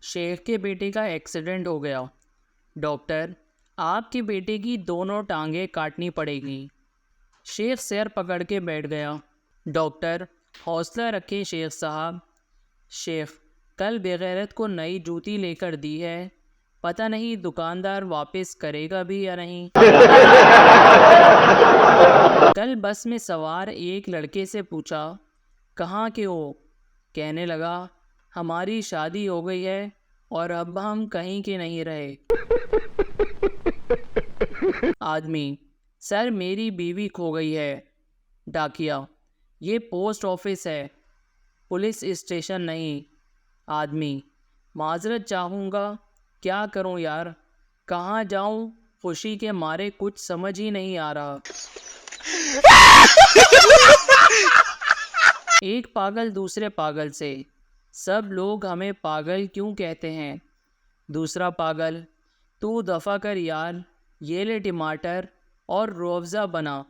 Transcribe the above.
शेख के बेटे का एक्सीडेंट हो गया। डॉक्टर, आपके बेटे की दोनों टांगें काटनी पड़ेगी। शेख सिर पकड़ के बैठ गया। डॉक्टर, हौसला रखें शेख साहब। शेख, कल बेगैरत को नई जूती लेकर दी है, पता नहीं दुकानदार वापस करेगा भी या नहीं। कल बस में सवार एक लड़के से पूछा, कहाँ के हो? कहने लगा, हमारी शादी हो गई है और अब हम कहीं के नहीं रहे। आदमी, सर मेरी बीवी खो गई है। डाकिया, ये पोस्ट ऑफिस है, पुलिस स्टेशन नहीं। आदमी, माजरत चाहूँगा, क्या करूँ यार, कहाँ जाऊँ, खुशी के मारे कुछ समझ ही नहीं आ रहा। एक पागल दूसरे पागल से, सब लोग हमें पागल क्यों कहते हैं? दूसरा पागल, तू दफ़ा कर यार, ये ले टमाटर और रूह अफ़ज़ा बना।